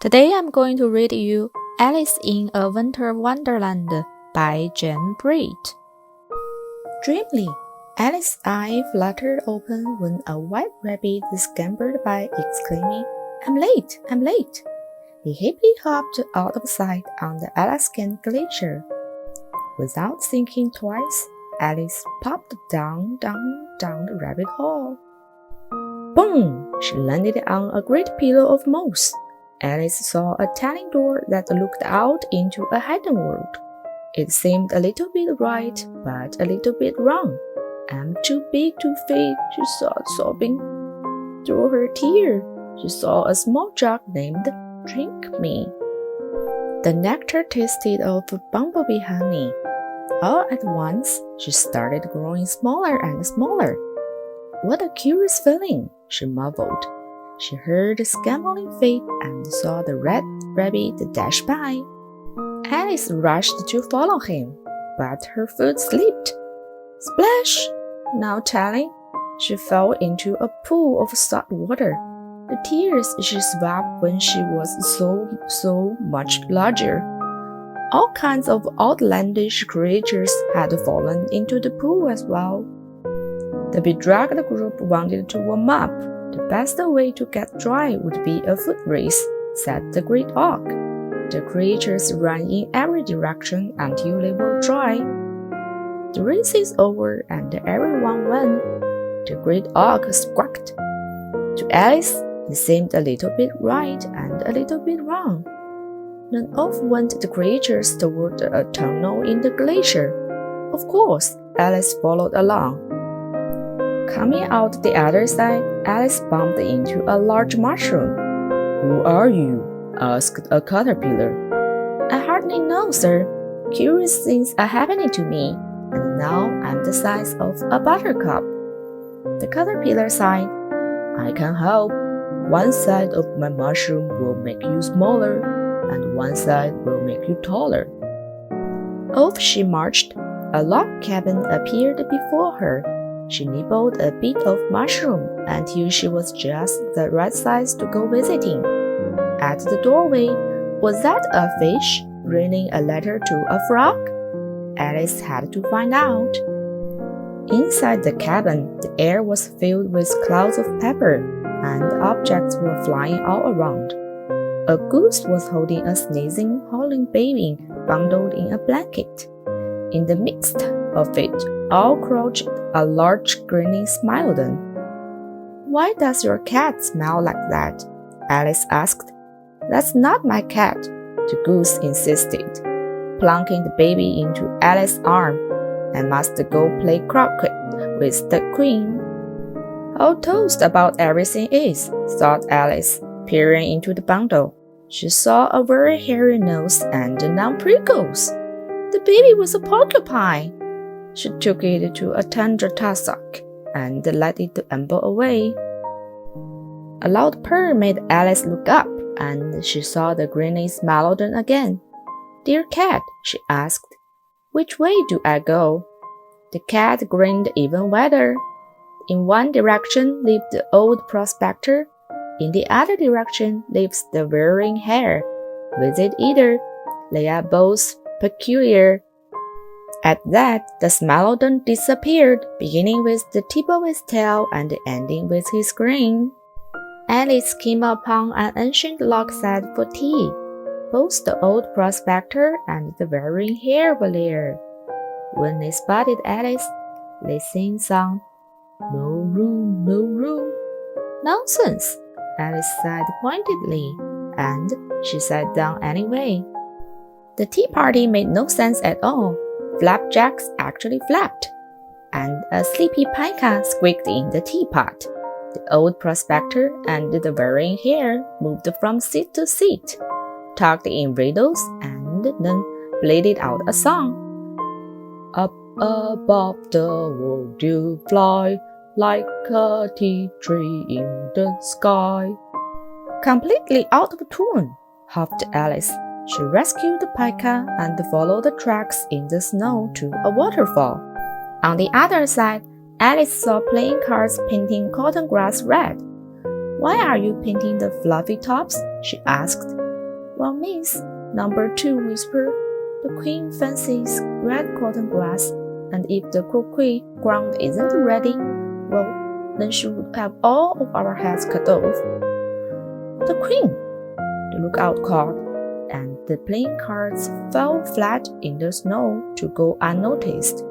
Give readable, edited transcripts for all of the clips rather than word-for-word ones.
Today I'm going to read you Alice in a Winter Wonderland by Jane Breed. Dreamily, Alice's eye fluttered open when a white rabbit scampered by, exclaiming, "I'm late! I'm late!" He hippity-hopped out of sight on the Alaskan glacier. Without thinking twice, Alice popped down the rabbit hole. Boom! She landed on a great pillow of moss. Alice saw a tiny door that looked out into a hidden world. It seemed a little bit right, but a little bit wrong. "I'm too big to fit," she thought, sobbing. Through her tears, she saw a small jug named Drink Me. The nectar tasted of bumblebee honey. All at once, she started growing smaller and smaller. "What a curious feeling," she marveled. She heard scambling feet and saw the red rabbit dash by. Alice rushed to follow him, but her foot slipped. Splash! Now telling, she fell into a pool of salt water. The tears she swept when she was so much larger. All kinds of outlandish creatures had fallen into the pool as well. The bedraggled group wanted to warm up. "The best way to get dry would be a foot race," said the great auk. The creatures ran in every direction until they were dry. "The race is over and everyone won," the great auk squawked. To Alice, it seemed a little bit right and a little bit wrong. Then off went the creatures toward a tunnel in the glacier. Of course, Alice followed along. Coming out the other side, Alice bumped into a large mushroom. "Who are you?" asked a caterpillar. "I hardly know, sir. Curious things are happening to me, and now I'm the size of a buttercup." The caterpillar sighed. "I can help. One side of my mushroom will make you smaller, and one side will make you taller." Off she marched. A log cabin appeared before her. She nibbled a bit of mushroom until she was just the right size to go visiting. At the doorway, was that a fish reading a letter to a frog? Alice had to find out. Inside the cabin, the air was filled with clouds of pepper, and objects were flying all around. A goose was holding a sneezing, howling baby bundled in a blanket. In the midst of it all crouched a large grinning Smilodon. "Why does your cat smell like that?" Alice asked. "That's not my cat," the goose insisted, plunking the baby into Alice's arm. "I must go play croquet with the queen." "How toast about everything is," thought Alice, peering into the bundle. She saw a very hairy nose and 9 prickles. The baby was a porcupine. She took it to a tender tussock and let it amble away. A loud purr made Alice look up, and she saw the grinning Smilodon again. "Dear cat," she asked, "which way do I go?" The cat grinned even wider. In one direction lived the old prospector. In the other direction lives the wearing hare. Visit either. They are both peculiar. At that, the Smilodon disappeared, beginning with the tip of his tail and ending with his grin. Alice came upon an ancient log set for tea. Both the old prospector and the wearing hare were there. When they spotted Alice, they sing-song, "No room, no room." "Nonsense," Alice said pointedly, and she sat down anyway. The tea party made no sense at all. Flapjacks actually flapped, and a sleepy pika squeaked in the teapot. The old prospector and the wearing hare moved from seat to seat, talked in riddles, and then bleated out a song. "Up above the world you fly, like a tea tree in the sky." Completely out of tune, huffed Alice. She rescued the pika and followed the tracks in the snow to a waterfall. On the other side, Alice saw playing cards painting cotton grass red. "Why are you painting the fluffy tops?" she asked. Well, miss, number 2 whispered, the queen fancies red cotton glass, and if the croquet ground isn't ready, well, then she would have all of our heads cut off. The queen, the lookout called, and the playing cards fell flat in the snow to go unnoticed.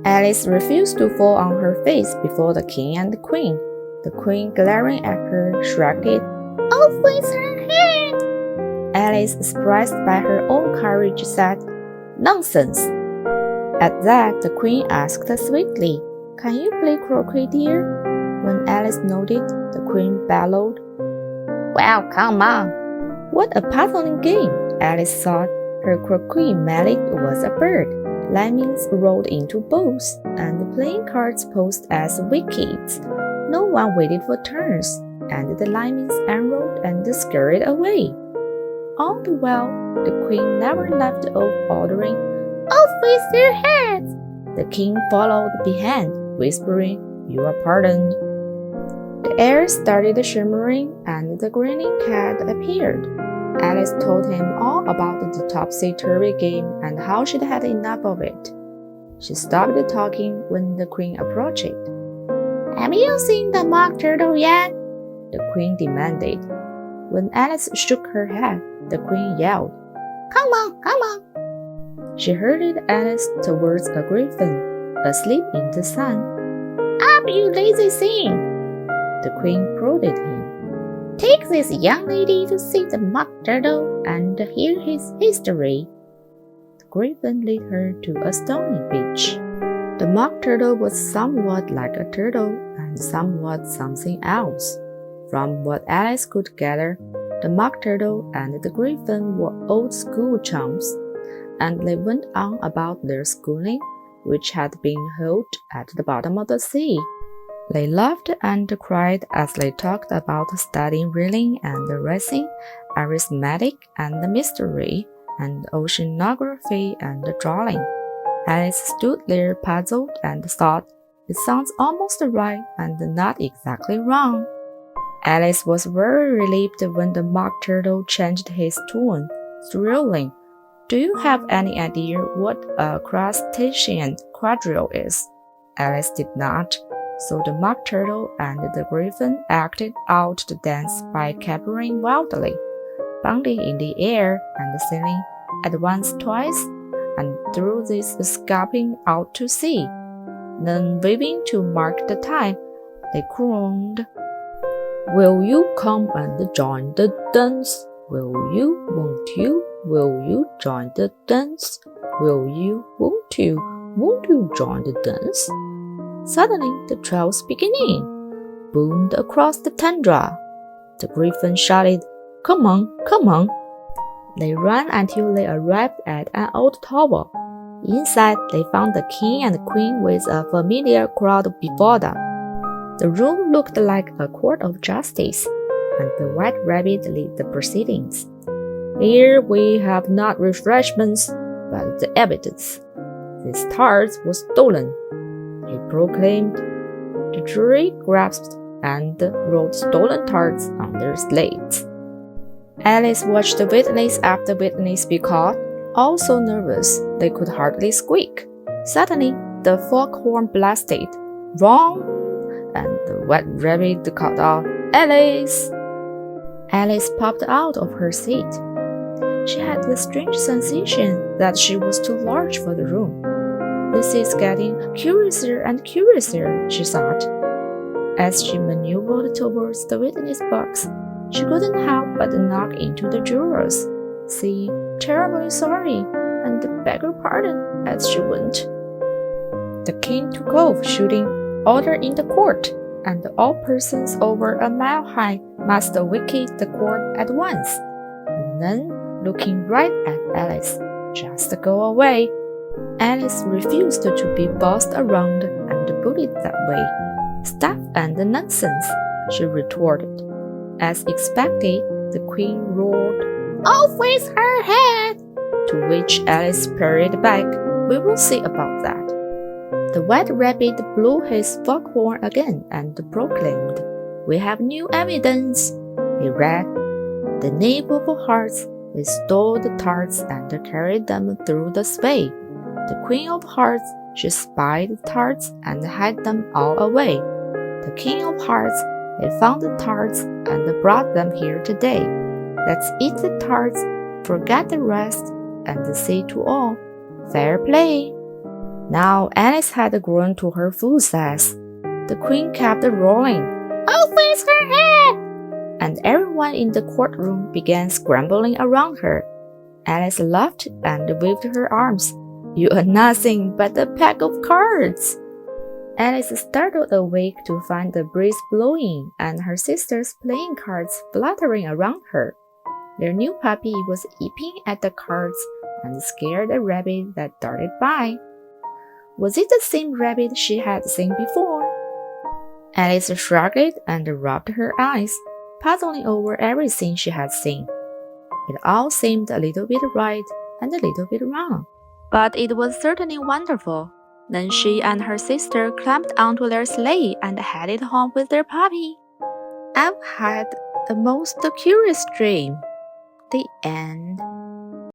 Alice refused to fall on her face before the king and the queen. The queen, glaring at her, shrugged it off with her hand. Alice, surprised by her own courage, said, "Nonsense." At that, the queen asked sweetly, "Can you play croquet, dear?" When Alice nodded, the queen bellowed, "Well, come on." What a puzzling game, Alice thought. Her croquet mallet was a bird, lemmings rolled into balls, and the playing cards posed as wickets. No one waited for turns, and the lemmings unrolled and scurried away. All the while, the queen never left off ordering, "Off with your heads!" The king followed behind, whispering, "You are pardoned." The air started shimmering, and the grinning cat appeared. Alice told him all about the topsy-turvy game and how she'd had enough of it. She stopped talking when the queen approached. "Have you seen the mock turtle yet?" the queen demanded. When Alice shook her head, the queen yelled, "Come on, come on!" She herded Alice towards a griffin, asleep in the sun. "Up, you lazy thing!" The queen prodded him. "Take this young lady to see the mock turtle and hear his history." The griffin led her to a stony beach. The mock turtle was somewhat like a turtle and somewhat something else. From what Alice could gather, the mock turtle and the griffin were old school chums, and they went on about their schooling, which had been held at the bottom of the sea. They laughed and cried as they talked about studying reeling and racing, arithmetic and mystery, and oceanography and drawing. Alice stood there puzzled and thought, "It sounds almost right and not exactly wrong." Alice was very relieved when the mock turtle changed his tune, thrilling. "Do you have any idea what a crustacean quadrille is?" Alice did not. So the mock turtle and the griffin acted out the dance by capering wildly, bounding in the air and sailing at once twice, and through this escaping out to sea. Then, waving to mark the time, they crooned, "Will you come and join the dance? Will you, won't you, will you join the dance? Will you, won't you join the dance?" Suddenly, the trolls beginning boomed across the tundra. The griffin shouted, "Come on, come on!" They ran until they arrived at an old tower. Inside, they found the king and queen with a familiar crowd before them. The room looked like a court of justice, and the white rabbit led the proceedings. "Here we have not refreshments, but the evidence. This tart was stolen," he proclaimed. The jury grasped and wrote stolen tarts on their slates. Alice watched witness after witness be caught, all so nervous they could hardly squeak. Suddenly, the foghorn blasted, "Wrong!" and the white rabbit called out, "Alice!" Alice popped out of her seat. She had the strange sensation that she was too large for the room. "This is getting curiouser and curiouser," she thought. As she maneuvered towards the witness box, she couldn't help but knock into the jurors, saying, "Terribly sorry," and beg your pardon as she went. The king took off, shooting, "Order in the court," and all persons over a mile high must vacate the court at once. And then, looking right at Alice, "Just go away." Alice refused to be bossed around and bullied that way. "Stuff and nonsense," she retorted. As expected, the queen roared, "Off with her head!" To which Alice parried back, "We will see about that." The white rabbit blew his foghorn again and proclaimed, "We have new evidence." He read, The knave of hearts, they stole the tarts and carried them through the space. The queen of hearts, she spied the tarts and hid them all away. The king of hearts, he found the tarts and brought them here today. Let's eat the tarts, forget the rest, and say to all, fair play. Now Alice had grown to her full size. The queen kept rolling. Off with her head! And everyone in the courtroom began scrambling around her. Alice laughed and waved her arms. You are nothing but a pack of cards. Alice startled awake to find the breeze blowing and her sisters playing cards fluttering around her. Their new puppy was yipping at the cards and scared a rabbit that darted by. Was it the same rabbit she had seen before? Alice shrugged and rubbed her eyes, puzzling over everything she had seen. It all seemed a little bit right and a little bit wrong, but it was certainly wonderful. Then she and her sister climbed onto their sleigh and headed home with their puppy. I've had the most curious dream. The end.